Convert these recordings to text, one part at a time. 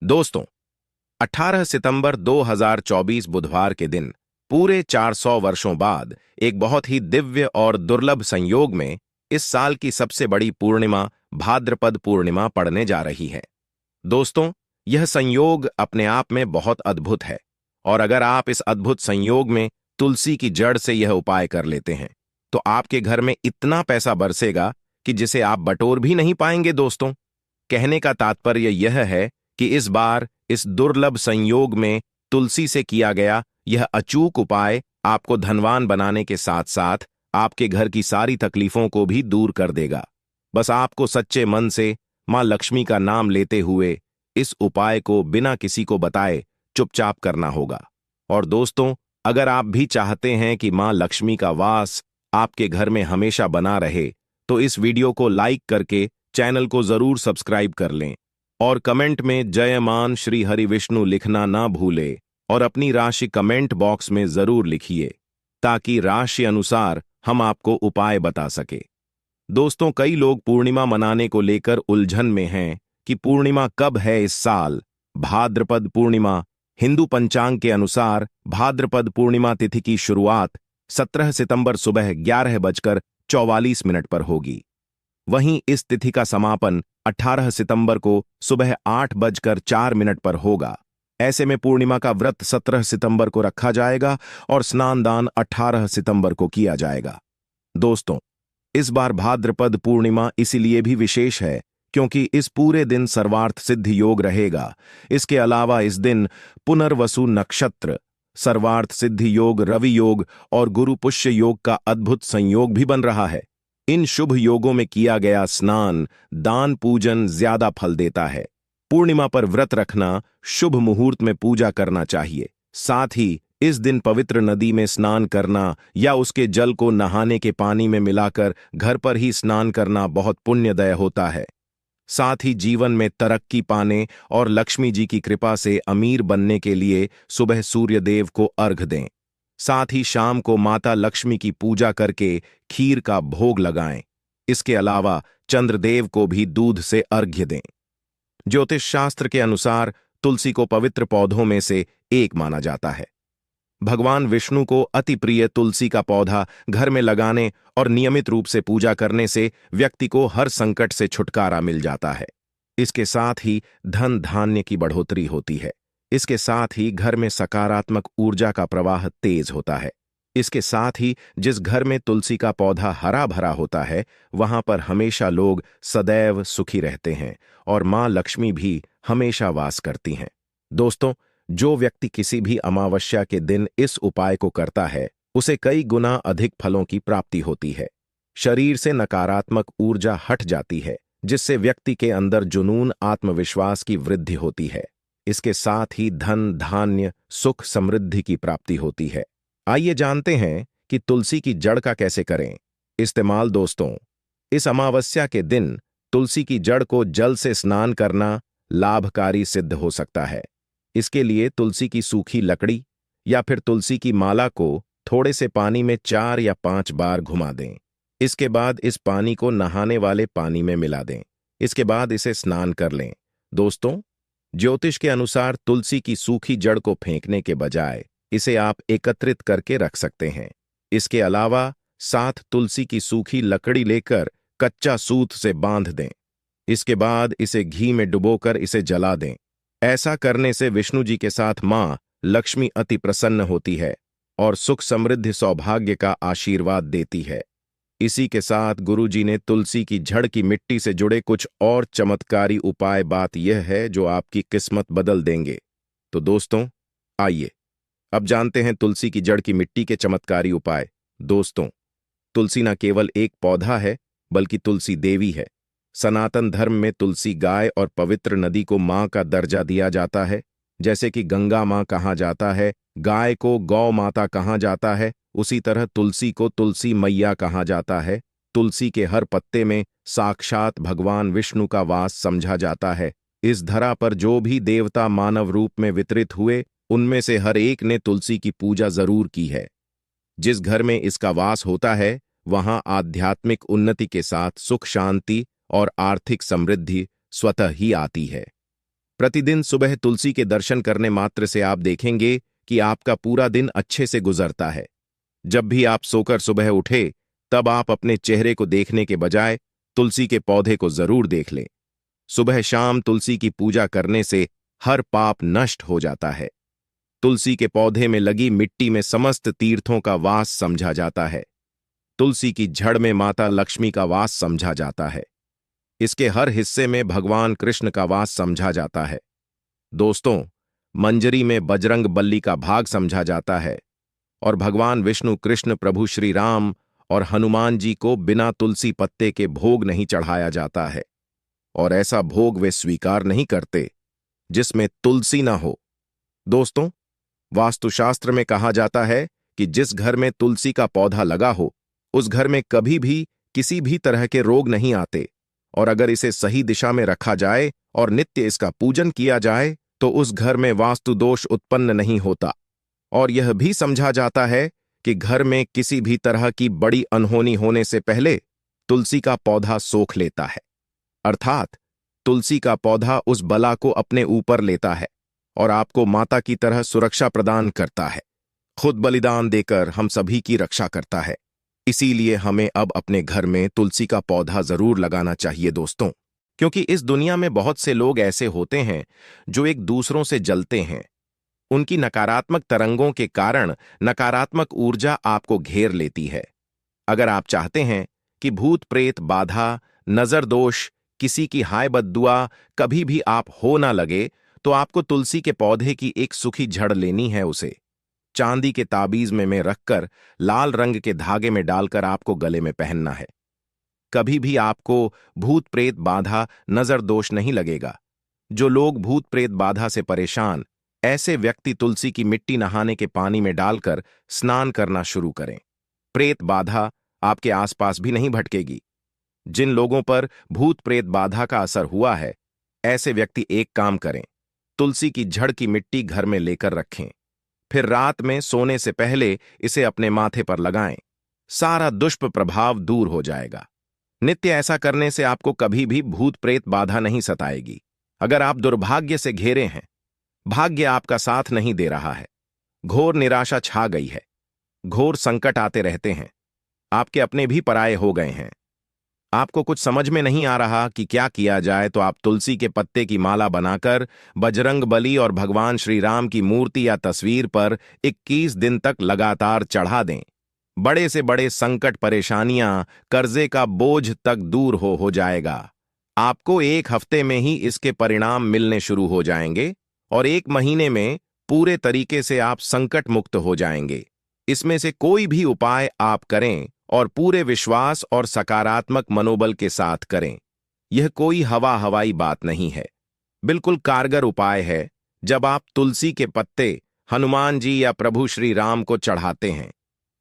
दोस्तों, 18 सितंबर 2024 बुधवार के दिन पूरे 400 वर्षों बाद एक बहुत ही दिव्य और दुर्लभ संयोग में इस साल की सबसे बड़ी पूर्णिमा भाद्रपद पूर्णिमा पड़ने जा रही है। दोस्तों, यह संयोग अपने आप में बहुत अद्भुत है और अगर आप इस अद्भुत संयोग में तुलसी की जड़ से यह उपाय कर लेते हैं तो आपके घर में इतना पैसा बरसेगा कि जिसे आप बटोर भी नहीं पाएंगे। दोस्तों, कहने का तात्पर्य यह है कि इस बार इस दुर्लभ संयोग में तुलसी से किया गया यह अचूक उपाय आपको धनवान बनाने के साथ साथ आपके घर की सारी तकलीफों को भी दूर कर देगा। बस आपको सच्चे मन से मां लक्ष्मी का नाम लेते हुए इस उपाय को बिना किसी को बताए चुपचाप करना होगा। और दोस्तों, अगर आप भी चाहते हैं कि मां लक्ष्मी का वास आपके घर में हमेशा बना रहे तो इस वीडियो को लाइक करके चैनल को जरूर सब्सक्राइब कर लें और कमेंट में जयमान श्री हरि विष्णु लिखना ना भूले और अपनी राशि कमेंट बॉक्स में जरूर लिखिए ताकि राशि अनुसार हम आपको उपाय बता सके। दोस्तों, कई लोग पूर्णिमा मनाने को लेकर उलझन में हैं कि पूर्णिमा कब है इस साल। भाद्रपद पूर्णिमा हिंदू पंचांग के अनुसार भाद्रपद पूर्णिमा तिथि की शुरुआत 17 सितंबर सुबह 11:44 पर होगी। वहीं इस तिथि का समापन 18 सितंबर को सुबह 8:04 पर होगा। ऐसे में पूर्णिमा का व्रत 17 सितंबर को रखा जाएगा और स्नान दान 18 सितंबर को किया जाएगा। दोस्तों, इस बार भाद्रपद पूर्णिमा इसीलिए भी विशेष है क्योंकि इस पूरे दिन सर्वार्थ सिद्धि योग रहेगा। इसके अलावा इस दिन पुनर्वसु नक्षत्र, सर्वार्थ सिद्धि योग, रवि योग और गुरु पुष्य योग का अद्भुत संयोग भी बन रहा है। इन शुभ योगों में किया गया स्नान, दान, पूजन ज्यादा फल देता है। पूर्णिमा पर व्रत रखना, शुभ मुहूर्त में पूजा करना चाहिए। साथ ही इस दिन पवित्र नदी में स्नान करना या उसके जल को नहाने के पानी में मिलाकर घर पर ही स्नान करना बहुत पुण्यदय होता है। साथ ही जीवन में तरक्की पाने और लक्ष्मी जी की कृपा से अमीर बनने के लिए सुबह सूर्य देव को अर्घ दें। साथ ही शाम को माता लक्ष्मी की पूजा करके खीर का भोग लगाएं। इसके अलावा चंद्रदेव को भी दूध से अर्घ्य दें। ज्योतिष शास्त्र के अनुसार तुलसी को पवित्र पौधों में से एक माना जाता है। भगवान विष्णु को अति प्रिय तुलसी का पौधा घर में लगाने और नियमित रूप से पूजा करने से व्यक्ति को हर संकट से छुटकारा मिल जाता है। इसके साथ ही धन धान्य की बढ़ोतरी होती है। इसके साथ ही घर में सकारात्मक ऊर्जा का प्रवाह तेज होता है। इसके साथ ही जिस घर में तुलसी का पौधा हरा भरा होता है वहां पर हमेशा लोग सदैव सुखी रहते हैं और मां लक्ष्मी भी हमेशा वास करती हैं। दोस्तों, जो व्यक्ति किसी भी अमावस्या के दिन इस उपाय को करता है उसे कई गुना अधिक फलों की प्राप्ति होती है। शरीर से नकारात्मक ऊर्जा हट जाती है जिससे व्यक्ति के अंदर जुनून, आत्मविश्वास की वृद्धि होती है। इसके साथ ही धन, धान्य, सुख, समृद्धि की प्राप्ति होती है। आइए जानते हैं कि तुलसी की जड़ का कैसे करें इस्तेमाल। दोस्तों, इस अमावस्या के दिन तुलसी की जड़ को जल से स्नान करना लाभकारी सिद्ध हो सकता है। इसके लिए तुलसी की सूखी लकड़ी या फिर तुलसी की माला को थोड़े से पानी में 4 या 5 बार घुमा दें। इसके बाद इस पानी को नहाने वाले पानी में मिला दें। इसके बाद इसे स्नान कर लें। दोस्तों, ज्योतिष के अनुसार तुलसी की सूखी जड़ को फेंकने के बजाय इसे आप एकत्रित करके रख सकते हैं। इसके अलावा साथ तुलसी की सूखी लकड़ी लेकर कच्चा सूत से बांध दें। इसके बाद इसे घी में डुबोकर इसे जला दें। ऐसा करने से विष्णु जी के साथ मां लक्ष्मी अति प्रसन्न होती है और सुख, समृद्धि, सौभाग्य का आशीर्वाद देती है। इसी के साथ गुरु जी ने तुलसी की जड़ की मिट्टी से जुड़े कुछ और चमत्कारी उपाय बात यह है जो आपकी किस्मत बदल देंगे। तो दोस्तों, आइए अब जानते हैं तुलसी की जड़ की मिट्टी के चमत्कारी उपाय। दोस्तों, तुलसी न केवल एक पौधा है बल्कि तुलसी देवी है। सनातन धर्म में तुलसी गाय और पवित्र नदी को मां का दर्जा दिया जाता है। जैसे कि गंगा मां कहा जाता है, गाय को गौ माता कहा जाता है, उसी तरह तुलसी को तुलसी मैया कहा जाता है। तुलसी के हर पत्ते में साक्षात भगवान विष्णु का वास समझा जाता है। इस धरा पर जो भी देवता मानव रूप में वितरित हुए उनमें से हर एक ने तुलसी की पूजा जरूर की है। जिस घर में इसका वास होता है वहां आध्यात्मिक उन्नति के साथ सुख, शांति और आर्थिक समृद्धि स्वतः ही आती है। प्रतिदिन सुबह तुलसी के दर्शन करने मात्र से आप देखेंगे कि आपका पूरा दिन अच्छे से गुजरता है। जब भी आप सोकर सुबह उठे, तब आप अपने चेहरे को देखने के बजाय तुलसी के पौधे को जरूर देख लें। सुबह शाम तुलसी की पूजा करने से हर पाप नष्ट हो जाता है। तुलसी के पौधे में लगी मिट्टी में समस्त तीर्थों का वास समझा जाता है। तुलसी की जड़ में माता लक्ष्मी का वास समझा जाता है। इसके हर हिस्से में भगवान कृष्ण का वास समझा जाता है। दोस्तों, मंजरी में बजरंग बली का भाग समझा जाता है और भगवान विष्णु, कृष्ण, प्रभु श्री राम और हनुमान जी को बिना तुलसी पत्ते के भोग नहीं चढ़ाया जाता है, और ऐसा भोग वे स्वीकार नहीं करते जिसमें तुलसी ना हो। दोस्तों, वास्तुशास्त्र में कहा जाता है कि जिस घर में तुलसी का पौधा लगा हो, उस घर में कभी भी किसी भी तरह के रोग नहीं आते, और अगर इसे सही दिशा में रखा जाए और नित्य इसका पूजन किया जाए तो उस घर में वास्तु दोष उत्पन्न नहीं होता। और यह भी समझा जाता है कि घर में किसी भी तरह की बड़ी अनहोनी होने से पहले तुलसी का पौधा सोख लेता है, अर्थात तुलसी का पौधा उस बला को अपने ऊपर लेता है और आपको माता की तरह सुरक्षा प्रदान करता है। खुद बलिदान देकर हम सभी की रक्षा करता है। इसीलिए हमें अब अपने घर में तुलसी का पौधा जरूर लगाना चाहिए दोस्तों, क्योंकि इस दुनिया में बहुत से लोग ऐसे होते हैं जो एक दूसरों से जलते हैं। उनकी नकारात्मक तरंगों के कारण नकारात्मक ऊर्जा आपको घेर लेती है। अगर आप चाहते हैं कि भूत प्रेत बाधा, नजर दोष, किसी की हाय बद्दुआ कभी भी आप हो ना लगे, तो आपको तुलसी के पौधे की एक सूखी जड़ लेनी है। उसे चांदी के ताबीज में रखकर लाल रंग के धागे में डालकर आपको गले में पहनना है। कभी भी आपको भूत प्रेत बाधा, नजर दोष नहीं लगेगा। जो लोग भूत प्रेत बाधा से परेशान, ऐसे व्यक्ति तुलसी की मिट्टी नहाने के पानी में डालकर स्नान करना शुरू करें। प्रेत बाधा आपके आसपास भी नहीं भटकेगी। जिन लोगों पर भूत प्रेत बाधा का असर हुआ है, ऐसे व्यक्ति एक काम करें, तुलसी की जड़ की मिट्टी घर में लेकर रखें, फिर रात में सोने से पहले इसे अपने माथे पर लगाएं। सारा दुष्प्रभाव दूर हो जाएगा। नित्य ऐसा करने से आपको कभी भी भूत प्रेत बाधा नहीं सताएगी। अगर आप दुर्भाग्य से घिरे हैं, भाग्य आपका साथ नहीं दे रहा है, घोर निराशा छा गई है, घोर संकट आते रहते हैं, आपके अपने भी पराये हो गए हैं, आपको कुछ समझ में नहीं आ रहा कि क्या किया जाए, तो आप तुलसी के पत्ते की माला बनाकर बजरंग बली और भगवान श्री राम की मूर्ति या तस्वीर पर 21 दिन तक लगातार चढ़ा दें। बड़े से बड़े संकट, परेशानियां, कर्जे का बोझ तक दूर हो जाएगा। आपको 1 हफ्ते में ही इसके परिणाम मिलने शुरू हो जाएंगे और 1 महीने में पूरे तरीके से आप संकट मुक्त हो जाएंगे। इसमें से कोई भी उपाय आप करें और पूरे विश्वास और सकारात्मक मनोबल के साथ करें। यह कोई हवाई बात नहीं है, बिल्कुल कारगर उपाय है। जब आप तुलसी के पत्ते हनुमान जी या प्रभु श्री राम को चढ़ाते हैं,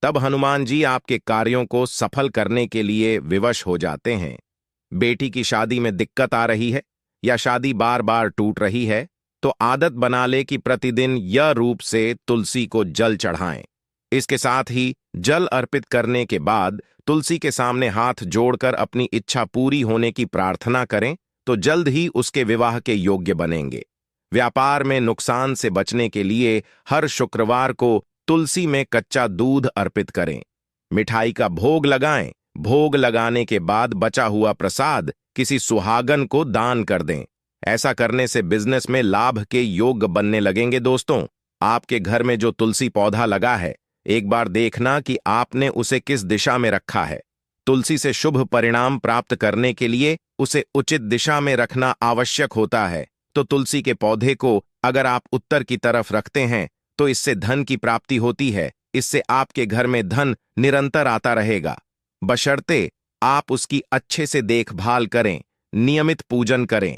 तब हनुमान जी आपके कार्यों को सफल करने के लिए विवश हो जाते हैं। बेटी की शादी में दिक्कत आ रही है या शादी बार बार टूट रही है, तो आदत बना ले कि प्रतिदिन यह रूप से तुलसी को जल चढ़ाएं। इसके साथ ही जल अर्पित करने के बाद तुलसी के सामने हाथ जोड़कर अपनी इच्छा पूरी होने की प्रार्थना करें, तो जल्द ही उसके विवाह के योग्य बनेंगे। व्यापार में नुकसान से बचने के लिए हर शुक्रवार को तुलसी में कच्चा दूध अर्पित करें। मिठाई का भोग लगाएं। भोग लगाने के बाद बचा हुआ प्रसाद किसी सुहागन को दान कर दें। ऐसा करने से बिजनेस में लाभ के योग बनने लगेंगे। दोस्तों, आपके घर में जो तुलसी पौधा लगा है, एक बार देखना कि आपने उसे किस दिशा में रखा है। तुलसी से शुभ परिणाम प्राप्त करने के लिए उसे उचित दिशा में रखना आवश्यक होता है। तो तुलसी के पौधे को अगर आप उत्तर की तरफ रखते हैं, तो इससे धन की प्राप्ति होती है। इससे आपके घर में धन निरंतर आता रहेगा, बशर्ते आप उसकी अच्छे से देखभाल करें, नियमित पूजन करें।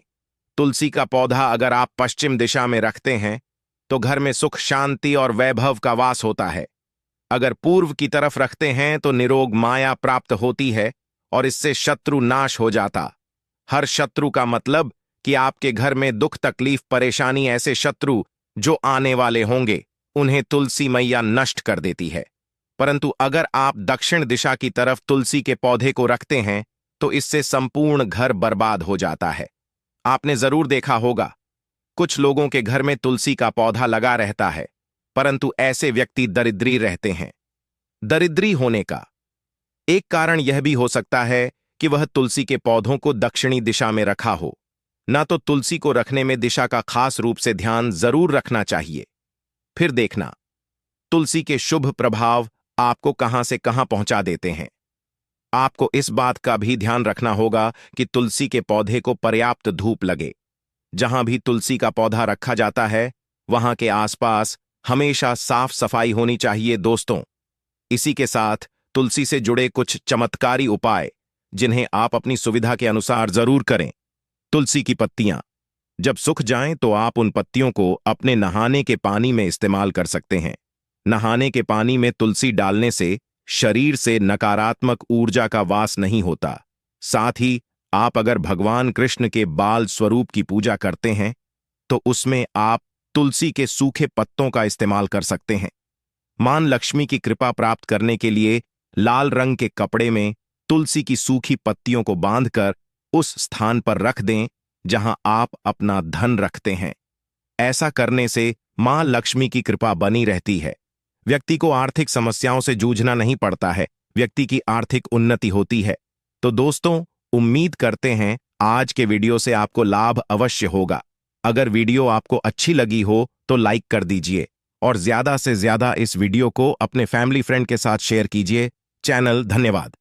तुलसी का पौधा अगर आप पश्चिम दिशा में रखते हैं, तो घर में सुख, शांति और वैभव का वास होता है। अगर पूर्व की तरफ रखते हैं तो निरोग माया प्राप्त होती है और इससे शत्रु नाश हो जाता। हर शत्रु का मतलब कि आपके घर में दुख, तकलीफ, परेशानी, ऐसे शत्रु जो आने वाले होंगे, उन्हें तुलसी मैया नष्ट कर देती है। परंतु अगर आप दक्षिण दिशा की तरफ तुलसी के पौधे को रखते हैं, तो इससे संपूर्ण घर बर्बाद हो जाता है। आपने जरूर देखा होगा कुछ लोगों के घर में तुलसी का पौधा लगा रहता है, परंतु ऐसे व्यक्ति दरिद्री रहते हैं। दरिद्री होने का एक कारण यह भी हो सकता है कि वह तुलसी के पौधों को दक्षिणी दिशा में रखा हो। ना तो तुलसी को रखने में दिशा का खास रूप से ध्यान जरूर रखना चाहिए। फिर देखना, तुलसी के शुभ प्रभाव आपको कहां से कहां पहुंचा देते हैं। आपको इस बात का भी ध्यान रखना होगा कि तुलसी के पौधे को पर्याप्त धूप लगे। जहां भी तुलसी का पौधा रखा जाता है, वहां के आसपास हमेशा साफ सफाई होनी चाहिए दोस्तों। इसी के साथ तुलसी से जुड़े कुछ चमत्कारी उपाय, जिन्हें आप अपनी सुविधा के अनुसार जरूर करें। तुलसी की पत्तियां जब सूख जाएं तो आप उन पत्तियों को अपने नहाने के पानी में इस्तेमाल कर सकते हैं। नहाने के पानी में तुलसी डालने से शरीर से नकारात्मक ऊर्जा का वास नहीं होता। साथ ही आप अगर भगवान कृष्ण के बाल स्वरूप की पूजा करते हैं तो उसमें आप तुलसी के सूखे पत्तों का इस्तेमाल कर सकते हैं। मां लक्ष्मी की कृपा प्राप्त करने के लिए लाल रंग के कपड़े में तुलसी की सूखी पत्तियों को बांधकर उस स्थान पर रख दें जहां आप अपना धन रखते हैं। ऐसा करने से मां लक्ष्मी की कृपा बनी रहती है। व्यक्ति को आर्थिक समस्याओं से जूझना नहीं पड़ता है, व्यक्ति की आर्थिक उन्नति होती है। तो दोस्तों, उम्मीद करते हैं आज के वीडियो से आपको लाभ अवश्य होगा। अगर वीडियो आपको अच्छी लगी हो तो लाइक कर दीजिए और ज्यादा से ज्यादा इस वीडियो को अपने फैमिली फ्रेंड के साथ शेयर कीजिए। धन्यवाद।